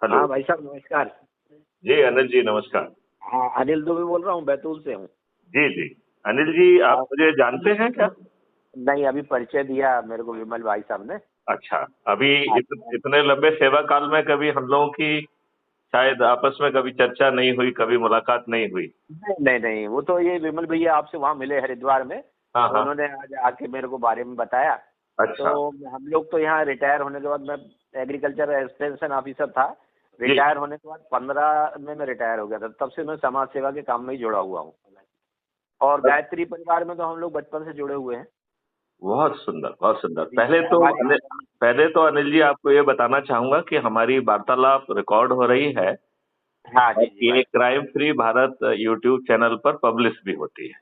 Hello. हाँ भाई साहब नमस्कार। जी अनिल जी नमस्कार। हाँ अनिल दुबे बोल रहा हूँ, बैतूल से हूँ। जी जी। अनिल जी आप हाँ, मुझे जानते हैं क्या? नहीं अभी परिचय दिया मेरे को विमल भाई साहब ने। अच्छा। अभी अच्छा। इतने लंबे सेवा काल में कभी हम लोगों की शायद आपस में कभी चर्चा नहीं हुई, कभी मुलाकात नहीं हुई। नहीं नहीं नहीं, वो तो ये विमल भैया आपसे वहाँ मिले हरिद्वार में, हाँ तो हाँ। उन्होंने आज आके मेरे को बारे में बताया। अच्छा। तो हम लोग तो यहाँ रिटायर होने के बाद, मैं एग्रीकल्चर एक्सटेंशन ऑफिसर था। जी। रिटायर होने के बाद 15 में मैं रिटायर हो गया था, तब से मैं समाज सेवा के काम में ही जुड़ा हुआ हूँ। और गायत्री परिवार में तो हम लोग बचपन से जुड़े हुए हैं। बहुत सुंदर, बहुत सुंदर। जी हमारे यहाँ। पहले तो अनिल जी आपको ये बताना चाहूंगा कि हमारी वार्तालाप रिकॉर्ड हो रही है हाँ और जी जी ये भाई। Crime free Bharat YouTube channel पर पब्लिश भी होती है।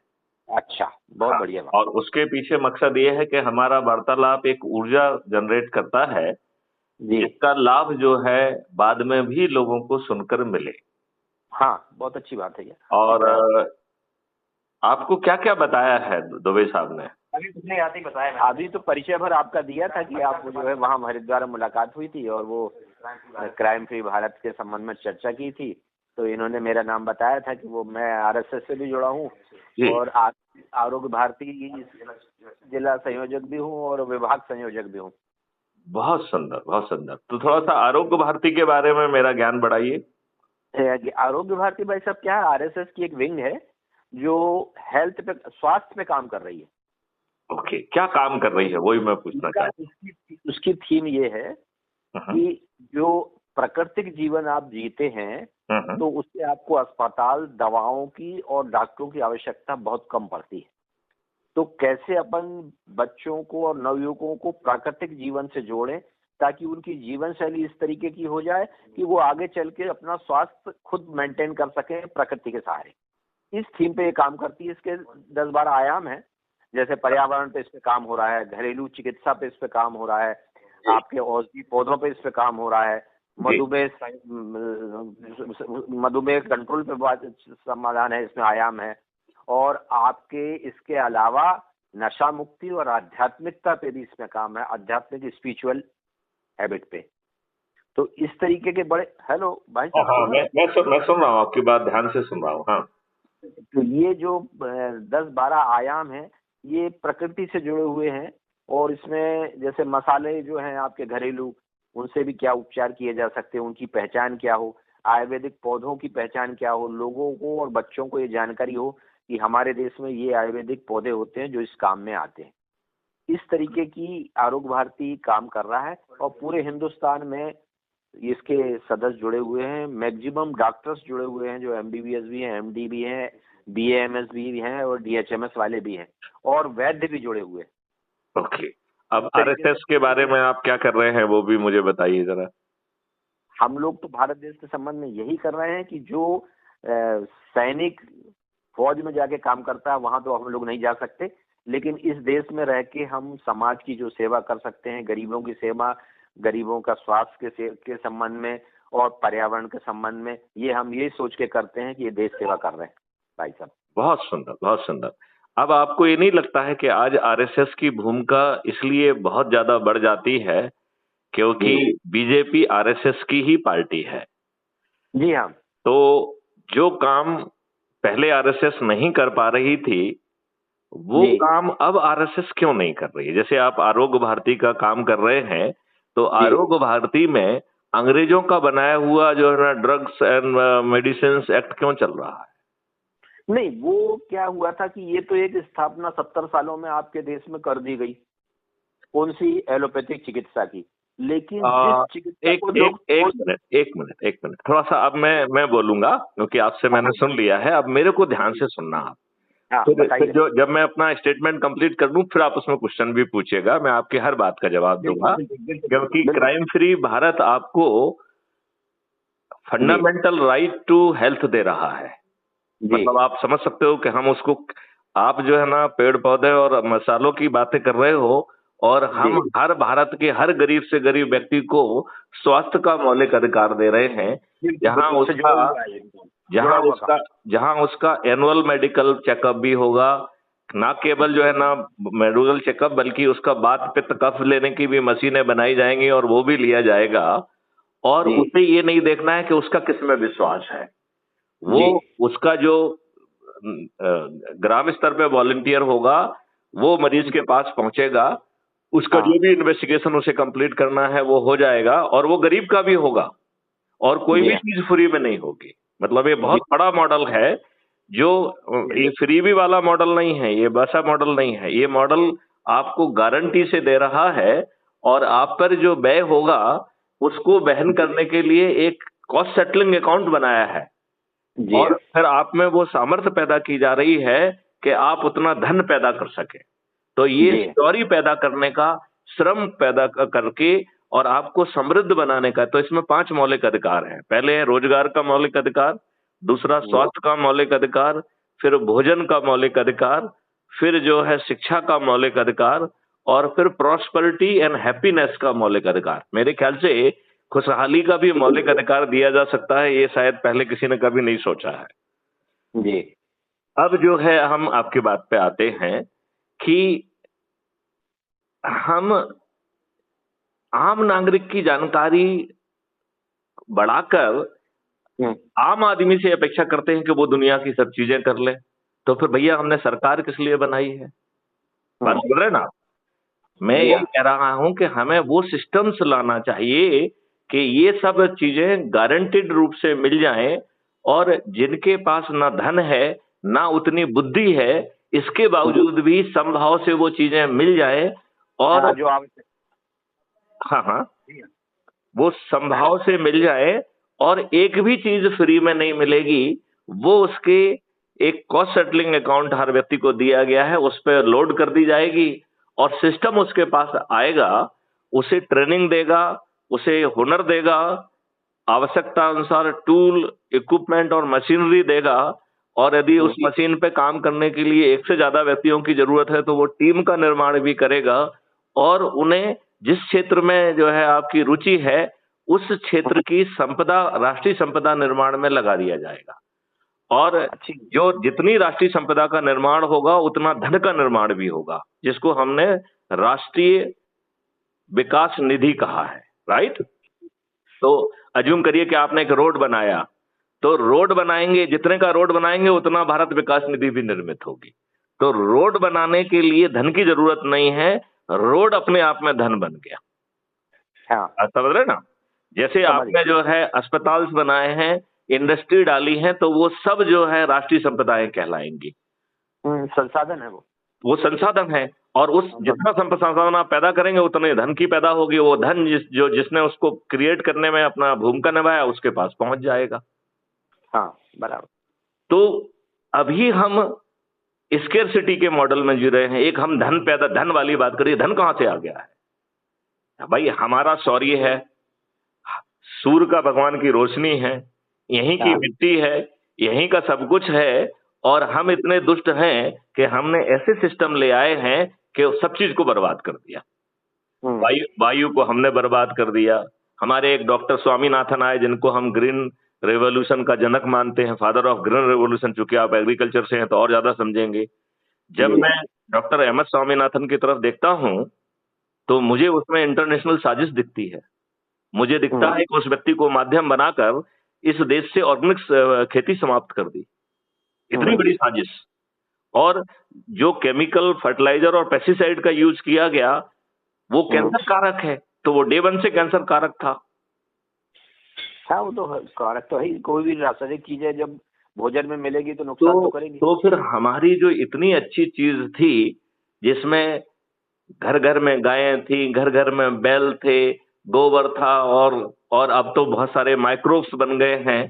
अच्छा, बहुत हाँ। बढ़िया बात। और उसके पीछे मकसद ये है कि हमारा वार्तालाप एक ऊर्जा जनरेट करता है, जी जिसका लाभ जो है बाद में भी लोगों को सुनकर मिले। हाँ, बहुत अच्छी बात है ये। और आपको क्या क्या बताया है दुबे साहब ने? अभी कुछ नहीं आती बताया मैंने। अभी तो परिचय भर आपका दिया था कि आप जो है वहाँ हरिद्वार में मुलाकात हुई थी और वो क्राइम फ्री भारत के संबंध में चर्चा की थी। तो इन्होंने मेरा नाम बताया था कि वो मैं आरएसएस से भी जुड़ा हूँ जी। और आरोग्य भारती जिला संयोजक भी हूँ और विभाग संयोजक भी हूँ। बहुत सुंदर, बहुत सुंदर। तो थोड़ा सा आरोग्य भारती के बारे में मेरा ज्ञान बढ़ाइए। आरोग्य भारती भाई साहब क्या है, आरएसएस की एक विंग है जो हेल्थ पे, स्वास्थ्य पे काम कर रही है। ओके, क्या काम कर रही है वही मैं पूछना उसका चाहता उसकी उसकी थीम ये है हूँ। कि जो प्राकृतिक जीवन आप जीते हैं, हम्म, हम्म, तो उससे आपको अस्पताल, दवाओं की और डॉक्टरों की आवश्यकता बहुत कम पड़ती है। तो कैसे अपन बच्चों को और नवयुवकों को प्राकृतिक जीवन से जोड़ें, ताकि उनकी जीवन शैली इस तरीके की हो जाए कि वो आगे चल के अपना स्वास्थ्य खुद मेंटेन कर सकें प्रकृति के सहारे। इस थीम पे ये काम करती है। इसके 10-12 आयाम हैं। जैसे पर्यावरण पे इस पे काम हो रहा है, घरेलू चिकित्सा पे इस पे काम हो रहा है, जी आपके औषधि पौधों पे इस पे काम हो रहा है, जी। मधुमेह कंट्रोल पे बात समाधान है, इसमें आयाम है। और आपके इसके अलावा नशा मुक्ति और आध्यात्मिकता पे भी इसमें काम है, आध्यात्मिक स्पिरिचुअल हैबिट पे। तो इस तरीके के बड़े, हेलो भाई हाँ साहब हाँ, सुन रहे मैं सुन रहा हूँ, आपकी बात ध्यान से सुन रहा हूँ। हाँ। हैं? तो ये जो 10-12 आयाम हैं, ये प्रकृति से जुड़े हुए हैं। और इसमें जैसे मसाले जो हैं आपके घरेलू, उनसे भी क्या उपचार किए जा सकते हैं, उनकी पहचान क्या हो, आयुर्वेदिक पौधों की पहचान क्या हो, लोगों को और बच्चों को ये जानकारी हो कि हमारे देश में ये आयुर्वेदिक पौधे होते हैं जो इस काम में आते हैं। इस तरीके की आरोग्य भारती काम कर रहा है और पूरे हिंदुस्तान में इसके सदस्य जुड़े हुए हैं। मैक्सिमम डॉक्टर्स जुड़े हुए हैं, जो एमबीबीएस भी हैं, एमडी भी हैं, बीएएमएस भी हैं और डीएचएमएस वाले भी हैं, और वैद्य भी जुड़े हुए हैं। ओके। इस अब तरीके से आरएसएस के बारे में आप क्या कर रहे हैं वो भी मुझे बताइए जरा। हम लोग तो भारत देश के संबंध में यही कर रहे हैं कि जो सैनिक फौज में जाके काम करता है वहां तो हम लोग नहीं जा सकते, लेकिन इस देश में रह के हम समाज की जो सेवा कर सकते हैं, गरीबों की सेवा, गरीबों का स्वास्थ्य के संबंध में और पर्यावरण के संबंध में, ये हम ये सोच के करते हैं कि ये देश सेवा कर रहे हैं भाई साहब। बहुत सुंदर, बहुत सुंदर। अब आपको ये नहीं लगता है कि आज आरएसएस की भूमिका इसलिए बहुत ज्यादा बढ़ जाती है क्योंकि जी बीजेपी आरएसएस की ही पार्टी है? जी हाँ तो जो काम पहले आरएसएस नहीं कर पा रही थी, वो जी काम अब आरएसएस क्यों नहीं कर रही है? जैसे आप आरोग्य भारती का काम कर रहे हैं, तो जी। आरोग्य भारती में अंग्रेजों का बनाया हुआ जो है ना ड्रग्स एंड मेडिसिन एक्ट क्यों चल रहा है? नहीं, वो क्या हुआ था कि ये तो एक स्थापना 70 सालों में आपके देश में कर दी गई, कौन सी, एलोपैथिक चिकित्सा की। लेकिन जिस आ, चिकित्सा एक को एक लोग एक छोड़, मिनट, एक मिनट, एक मिनट। थोड़ा सा अब मैं बोलूंगा क्योंकि आपसे मैंने हाँ सुन लिया है। अब मेरे को ध्यान जी से सुनना आप। हाँ फिर बताइए। जो जब मैं अपना स्टेटमेंट कंप्लीट कर दूं फिर आप उसमें क्वेश्चन भी पूछिएगा, मैं आपकी हर बात का जवाब बिल्कुल दूंगा। बिल्कुल बिल्कुल क्योंकि बिल्कुल। क्राइम फ्री भारत आपको जी फंडामेंटल राइट टू हेल्थ दे रहा है। जी मतलब आप समझ सकते हो कि हम उसको, आप जो है ना पेड़ पौधे और मसालों की बातें कर रहे हो और जी। हम हर भारत के हर गरीब से गरीब व्यक्ति को स्वास्थ्य का मौलिक अधिकार दे रहे हैं। बिल्कुल जहां बिल्कुल, उससे उसका जुड़ा हुआ है, एकदम जुड़ा जहां हुआ काम। उसका जहां उसका एनुअल मेडिकल चेकअप भी होगा। ना केवल जो है ना मेडिकल चेकअप, बल्कि उसका बात पित्त कफ लेने की भी मशीनें बनाई जाएंगी और वो भी लिया जाएगा। और जी। उसे ये नहीं देखना है कि उसका किस में विश्वास है। वो जी। उसका जो ग्राम स्तर पे वॉलंटियर होगा, वो मरीज के पास पहुंचेगा, उसका हाँ। जो भी इन्वेस्टिगेशन उसे कंप्लीट करना है वो हो जाएगा, और वो गरीब का भी होगा, और कोई जी। भी चीज फ्री में नहीं होगी। मतलब ये जी। बहुत बड़ा मॉडल है, जो ये फ्रीबी वाला मॉडल नहीं है, ये वैसा मॉडल नहीं है। ये मॉडल आपको गारंटी से दे रहा है, और आप पर जो व्यय होगा उसको वहन करने के लिए एक कॉस्ट सेटलिंग अकाउंट बनाया है, जी। और फिर आप में वो सामर्थ्य पैदा की जा रही है कि आप उतना धन पैदा कर सके। तो ये जी। स्टोरी पैदा करने का, श्रम पैदा करके और आपको समृद्ध बनाने का। तो इसमें 5 मौलिक अधिकार हैं। पहले है रोजगार का मौलिक अधिकार, दूसरा स्वास्थ्य का मौलिक अधिकार, फिर भोजन का मौलिक अधिकार, फिर जो है शिक्षा का मौलिक अधिकार, और फिर प्रॉस्पेरिटी एंड हैप्पीनेस का मौलिक अधिकार। मेरे ख्याल से खुशहाली का भी मौलिक अधिकार दिया जा सकता है, ये शायद पहले किसी ने कभी नहीं सोचा है। जी। अब जो है हम आपकी बात पे आते हैं कि हम आम नागरिक की जानकारी बढ़ाकर हम्म। आम आदमी से अपेक्षा करते हैं कि वो दुनिया की सब चीजें कर ले। तो फिर भैया हमने सरकार किस लिए बनाई है? बात हम्म। समझ रहे हैं ना आप? मैं जी। ये कह रहा हूं कि हमें वो सिस्टम्स लाना चाहिए कि ये सब चीजें गारंटेड रूप से मिल जाएं, और जिनके पास ना धन है ना उतनी बुद्धि है, इसके बावजूद भी समभाव से वो चीजें मिल जाए। और हाँ, जो आवश्यक। हाँ हाँ, जी। वो संभाव से मिल जाए, और एक भी चीज फ्री में नहीं मिलेगी। वो उसके एक कॉस्ट सेटलिंग अकाउंट हर व्यक्ति को दिया गया है, उस पर लोड कर दी जाएगी, और सिस्टम उसके पास आएगा, उसे ट्रेनिंग देगा, उसे हुनर देगा, आवश्यकता अनुसार टूल, इक्विपमेंट और मशीनरी देगा। और यदि उस मशीन पे काम करने के लिए एक से ज्यादा व्यक्तियों की जरूरत है तो वो टीम का निर्माण भी करेगा, और उन्हें जिस क्षेत्र में जो है आपकी रुचि है, उस क्षेत्र की संपदा, राष्ट्रीय संपदा निर्माण में लगा दिया जाएगा। और अच्छी। जो जितनी राष्ट्रीय संपदा का निर्माण होगा उतना धन का निर्माण भी होगा, जिसको हमने राष्ट्रीय विकास निधि कहा है। राइट? तो अज्यूम करिए कि आपने एक रोड बनाया, तो रोड बनाएंगे, जितने का रोड बनाएंगे उतना भारत विकास निधि भी निर्मित होगी। तो रोड बनाने के लिए धन की जरूरत नहीं है, रोड अपने आप में धन बन गया। हाँ, आप समझ रहे ना? जैसे समझ आपने जो है अस्पताल बनाए हैं, इंडस्ट्री डाली है, तो वो सब जो है राष्ट्रीय संपदाएं कहलाएंगी। संसाधन है वो। वो संसाधन है, और उस जितना संसाधन आप पैदा करेंगे उतने धन की पैदा होगी। वो धन जिसने उसको क्रिएट करने में अपना भूमिका निभाया उसके पास पहुंच जाएगा। हाँ, बराबर। तो अभी हम स्केर्सिटी के मॉडल में जी रहे हैं। एक हम धन वाली बात करिए, धन कहां से आ गया है भाई? हमारा शौर्य है, सूर्य का भगवान की रोशनी है, यहीं की हाँ। मिट्टी है, यहीं का सब कुछ है, और हम इतने दुष्ट हैं कि हमने ऐसे सिस्टम ले आए हैं कि सब चीज को बर्बाद कर दिया। वायु को हमने बर्बाद कर दिया। हमारे एक डॉक्टर स्वामीनाथन आए, जिनको हम ग्रीन रेवोल्यूशन का जनक मानते हैं, फादर ऑफ ग्रीन रेवोल्यूशन। चूंकि आप एग्रीकल्चर से हैं तो और ज्यादा समझेंगे। जब मैं डॉक्टर एम एस स्वामीनाथन की तरफ देखता हूं तो मुझे उसमें इंटरनेशनल साजिश दिखती है। मुझे दिखता है कि उस व्यक्ति को माध्यम बनाकर इस देश से ऑर्गेनिक खेती समाप्त कर दी। इतनी बड़ी साजिश। और जो केमिकल फर्टिलाइजर और पेस्टिसाइड का यूज किया गया वो कैंसर कारक है, तो वो डे 1 से कैंसर कारक था। हाँ, वो तो कारक तो है। कोई भी रासायनिक चीजें जब भोजन में मिलेगी तो नुकसान तो करेगी। तो फिर हमारी जो इतनी अच्छी चीज थी, जिसमें घर घर में गायें थी, घर घर में बैल थे, गोबर था, और अब तो बहुत सारे माइक्रोब्स बन गए हैं।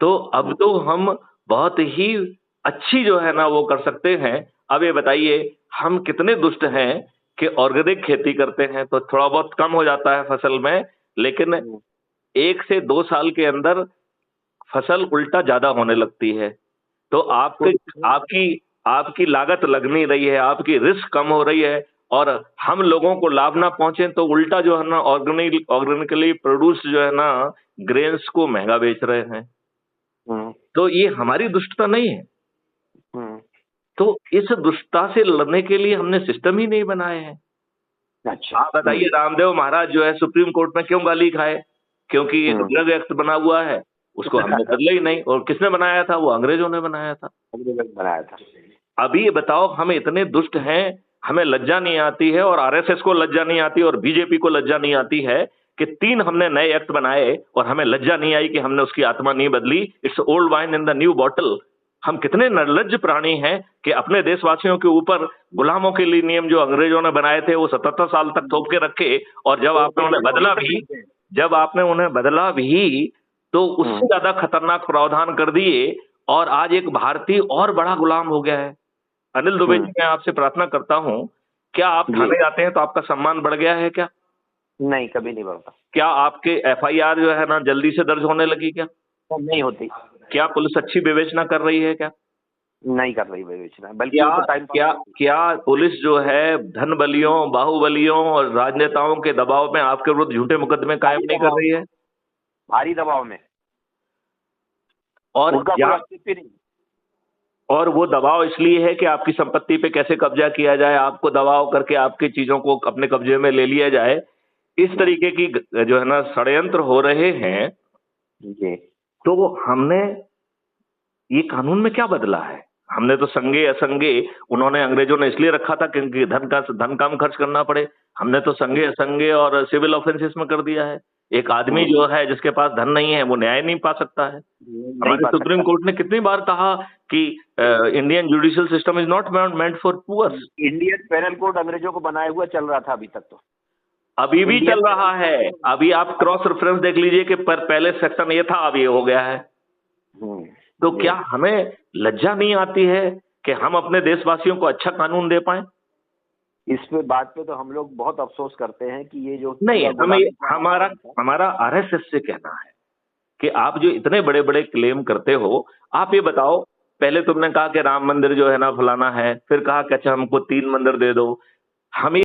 तो अब तो हम बहुत ही अच्छी जो है ना वो कर सकते हैं। अब ये बताइए, हम कितने दुष्ट हैं कि ऑर्गेनिक खेती करते हैं तो थोड़ा बहुत कम हो जाता है फसल में, लेकिन 1 से 2 साल के अंदर फसल उल्टा ज्यादा होने लगती है। तो आपकी आपकी लागत लग नहीं रही है, आपकी रिस्क कम हो रही है, और हम लोगों को लाभ ना पहुंचे तो उल्टा जो है ना ऑर्गेनिकली प्रोड्यूस जो है ना ग्रेन्स को महंगा बेच रहे हैं। तो ये हमारी दुष्टता नहीं है। तो इस दुष्टता से लड़ने के लिए हमने सिस्टम ही नहीं बनाए हैं। अच्छा, आप बताइए, रामदेव महाराज जो है सुप्रीम कोर्ट में क्यों गाली खाए? क्योंकि एक ड्रग एक्ट बना हुआ है, उसको हमने बदला ही नहीं। और किसने बनाया था? वो अंग्रेजों ने बनाया था। बनाया था। अभी ये बताओ, हम इतने दुष्ट हैं, हमें लज्जा नहीं आती है, और आरएसएस को लज्जा नहीं आती और बीजेपी को लज्जा नहीं आती है कि 3 हमने नए एक्ट बनाए और हमें लज्जा नहीं आई कि हमने उसकी आत्मा नहीं बदली। It's old wine in the new bottle. हम कितने निर्लज्ज प्राणी हैं कि अपने देशवासियों के ऊपर गुलामों के लिए नियम जो अंग्रेजों ने बनाए थे वो 77 साल तक थोप के रखे, और जब आपने उन्हें बदला भी तो उससे ज्यादा खतरनाक प्रावधान कर दिए, और आज एक भारतीय और बड़ा गुलाम हो गया है। अनिल दुबे जी, मैं आपसे प्रार्थना करता हूं, क्या आप थाने जाते हैं तो आपका सम्मान बढ़ गया है क्या? नहीं, कभी नहीं बढ़ता। क्या आपके एफआईआर जो है ना जल्दी से दर्ज होने लगी क्या? नहीं होती। क्या पुलिस अच्छी विवेचना कर रही है क्या? नहीं कर रही विवेचना, बल्कि क्या पुलिस जो है धन बलियों, बाहुबलियों और राजनेताओं के दबाव में आपके विरुद्ध झूठे मुकदमे कायम नहीं कर रही है? भारी दबाव में। और वो दबाव इसलिए है कि आपकी संपत्ति पे कैसे कब्जा किया जाए, आपको दबाव करके आपकी चीजों को अपने कब्जे में ले लिया जाए। इस तरीके की जो है ना षड्यंत्र हो रहे हैं जी। तो हमने ये कानून में क्या बदला है? हमने तो संगे असंगे, उन्होंने अंग्रेजों ने इसलिए रखा था क्योंकि धन कम खर्च करना पड़े। हमने तो संगे असंगे और सिविल ऑफेंसेस में कर दिया है। एक आदमी जो है जिसके पास धन नहीं है वो न्याय नहीं पा सकता है। हमारे सुप्रीम कोर्ट ने कितनी बार कहा कि Indian judicial system is not meant for poor. Indian penal code अंग्रेजों को बनाया हुआ चल रहा था अभी तक, तो अभी भी चल रहा है। अभी आप क्रॉस रेफरेंस देख लीजिए कि पहले सेक्शन ये था, अब ये हो गया है। तो क्या हमें लज्जा नहीं आती है कि हम अपने देशवासियों को अच्छा कानून दे पाए? इस पे बात पे तो हम लोग बहुत अफसोस करते हैं कि ये जो नहीं, हमारा आरएसएस से कहना है कि आप जो इतने बड़े बड़े क्लेम करते हो, आप ये बताओ, पहले तुमने कहा कि राम मंदिर जो है ना फलाना है, फिर कहा कि अच्छा हमको 3 मंदिर दे दो। हम